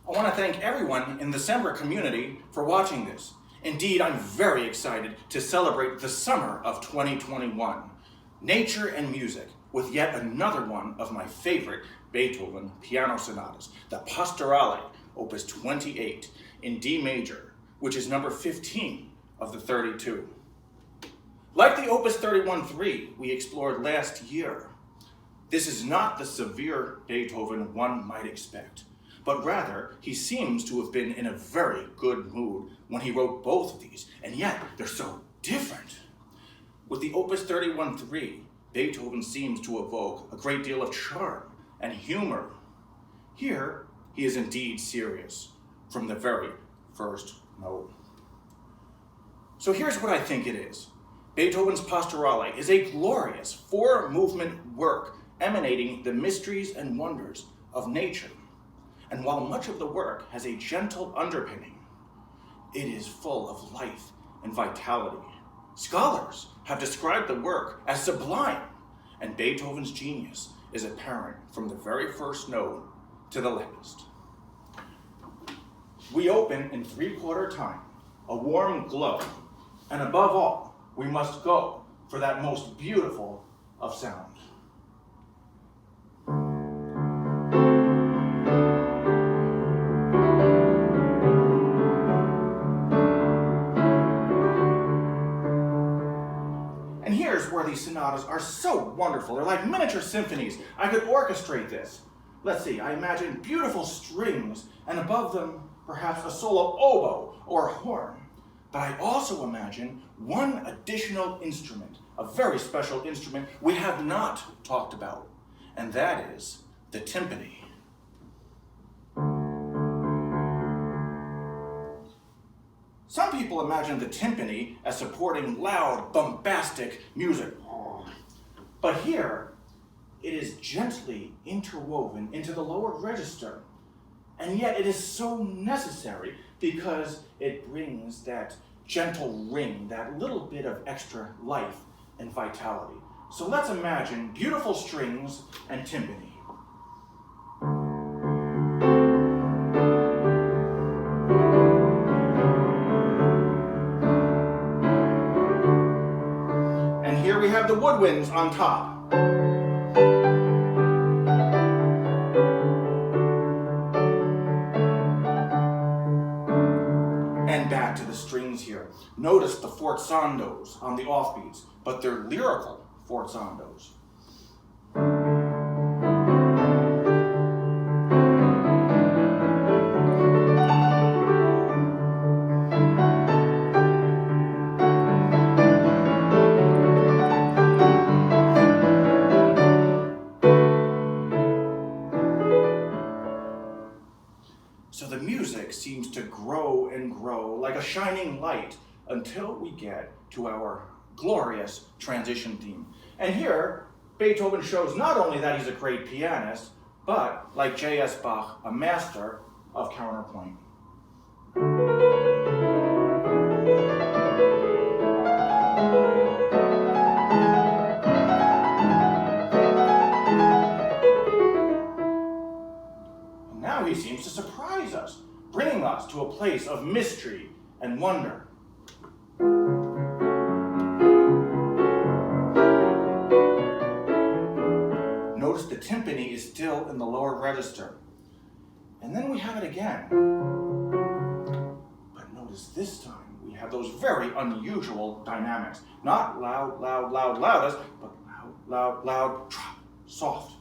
I want to thank everyone in the Sembrich community for watching this. Indeed, I'm very excited to celebrate the summer of 2021, nature and music, with yet another one of my favorite Beethoven piano sonatas, the Pastorale, opus 28, in D major, which is number 15 of the 32. Like the opus 31-3 we explored last year, this is not the severe Beethoven one might expect, but rather he seems to have been in a very good mood when he wrote both of these, and yet they're so different. With the opus 31-3, Beethoven seems to evoke a great deal of charm and humor. Here, he is indeed serious from the very first note. So here's what I think it is. Beethoven's Pastorale is a glorious four-movement work emanating the mysteries and wonders of nature. And while much of the work has a gentle underpinning, it is full of life and vitality. Scholars have described the work as sublime, and Beethoven's genius is apparent from the very first note to the last. We open in 3/4 time, a warm glow, and above all, we must go for that most beautiful of sound. And here's where these sonatas are so wonderful. They're like miniature symphonies. I could orchestrate this. Let's see, I imagine beautiful strings, and above them, perhaps a solo oboe or horn. But I also imagine one additional instrument, a very special instrument we have not talked about, and that is the timpani. Some people imagine the timpani as supporting loud, bombastic music. But here, it is gently interwoven into the lower register. And yet it is so necessary because it brings that gentle ring, that little bit of extra life and vitality. So let's imagine beautiful strings and timpani. And here we have the woodwinds on top. Back to the strings here. Notice the forzandos on the offbeats, but they're lyrical forzandos. So the music seems to grow and grow like a shining light until we get to our glorious transition theme. And here, Beethoven shows not only that he's a great pianist, but, like J.S. Bach, a master of counterpoint. Now he seems to surprise us, bringing us to a place of mystery and wonder. Notice the timpani is still in the lower register. And then we have it again. But notice this time we have those very unusual dynamics. Not loud, loud, loud, loudest, but loud, loud, loud, soft.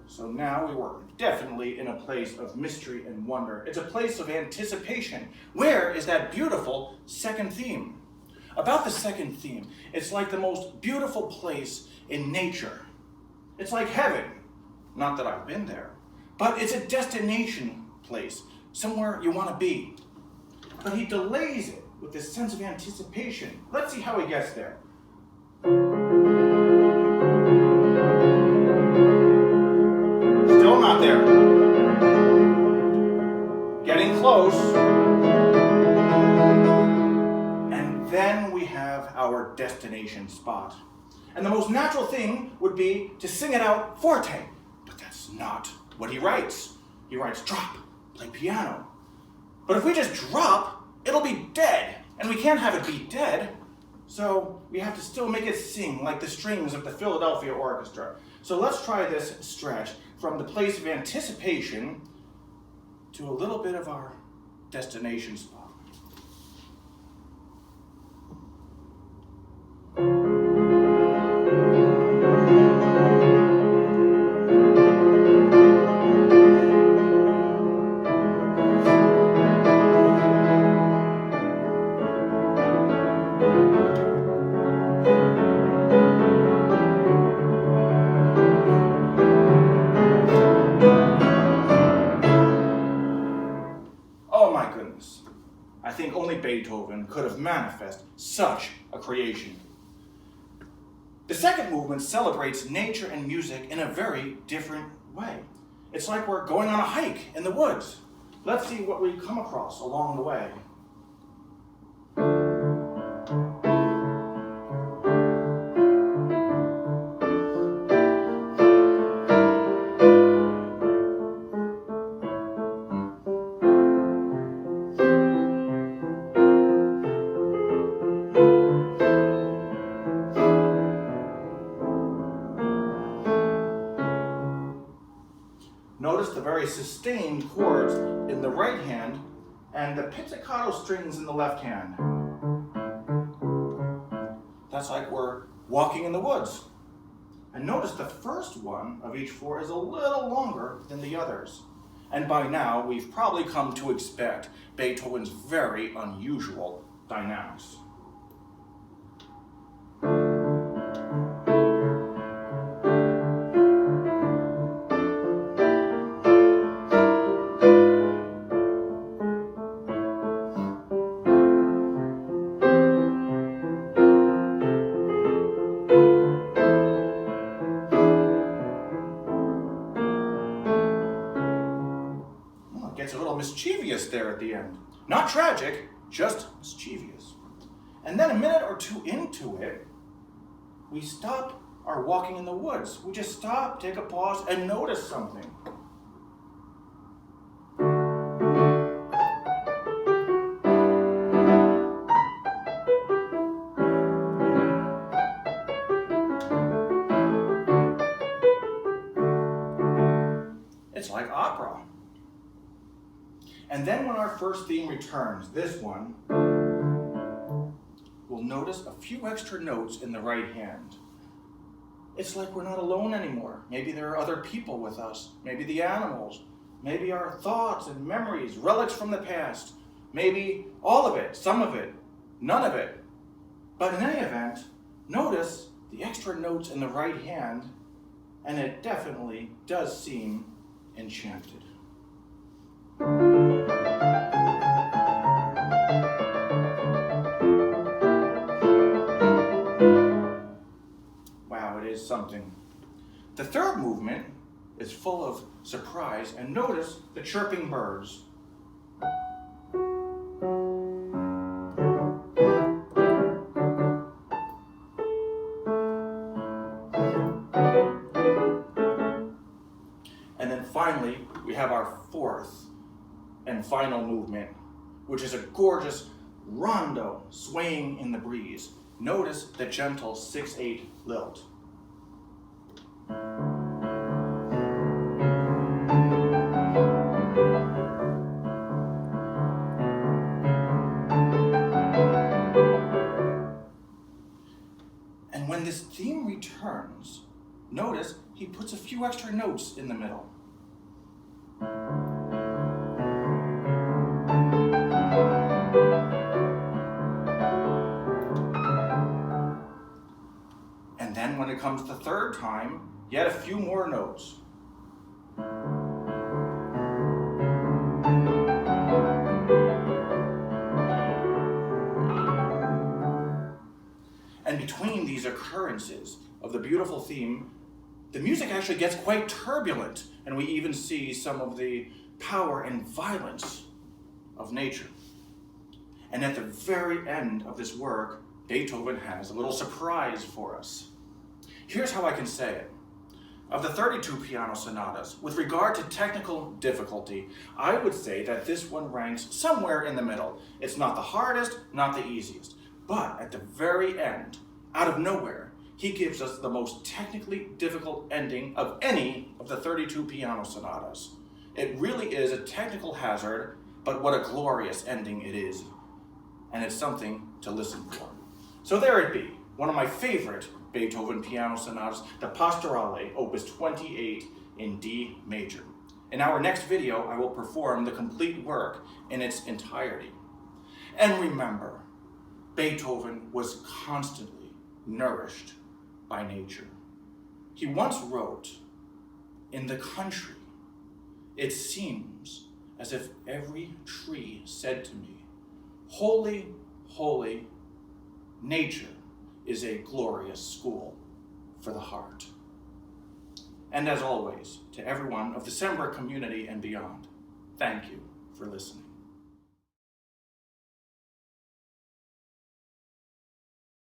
So now we were definitely in a place of mystery and wonder. It's a place of anticipation. Where is that beautiful second theme? About the second theme, it's like the most beautiful place in nature. It's like heaven. Not that I've been there, but it's a destination place, somewhere you want to be. But he delays it with this sense of anticipation. Let's see how he gets there. Still not there. Getting close. And then we have our destination spot. And the most natural thing would be to sing it out forte, but that's not what he writes. He writes drop, play piano. But if we just drop, it'll be dead, and we can't have it be dead, so we have to still make it sing like the strings of the Philadelphia Orchestra. So let's try this stretch from the place of anticipation to a little bit of our destination spot. I think only Beethoven could have manifested such a creation. The second movement celebrates nature and music in a very different way. It's like we're going on a hike in the woods. Let's see what we come across along the way. Notice the very sustained chords in the right hand and the pizzicato strings in the left hand. That's like we're walking in the woods. And notice the first one of each four is a little longer than the others. And by now, we've probably come to expect Beethoven's very unusual dynamics. Gets a little mischievous there at the end. Not tragic, just mischievous. And then a minute or two into it, we stop our walking in the woods. We just stop, take a pause, and notice something. It's like opera. And then when our first theme returns, this one, we'll notice a few extra notes in the right hand. It's like we're not alone anymore. Maybe there are other people with us. Maybe the animals. Maybe our thoughts and memories, relics from the past. Maybe all of it, some of it, none of it. But in any event, notice the extra notes in the right hand, and it definitely does seem enchanted. Wow, it is something. The third movement is full of surprise, and notice the chirping birds. And then finally, we have our fourth and final movement, which is a gorgeous rondo swaying in the breeze. Notice the gentle 6/8 lilt. And when this theme returns, notice he puts a few extra notes in the middle. And then when it comes the third time, yet a few more notes. And between these occurrences of the beautiful theme, the music actually gets quite turbulent, and we even see some of the power and violence of nature. And at the very end of this work, Beethoven has a little surprise for us. Here's how I can say it. Of the 32 piano sonatas, with regard to technical difficulty, I would say that this one ranks somewhere in the middle. It's not the hardest, not the easiest, but at the very end, out of nowhere, he gives us the most technically difficult ending of any of the 32 piano sonatas. It really is a technical hazard, but what a glorious ending it is. And it's something to listen for. So there it be, one of my favorite Beethoven piano sonatas, the Pastorale, opus 28 in D major. In our next video, I will perform the complete work in its entirety. And remember, Beethoven was constantly nourished by nature. He once wrote, "In the country, it seems as if every tree said to me, 'Holy, holy, nature is a glorious school for the heart.'" And as always, to everyone of the Sembrich community and beyond, thank you for listening.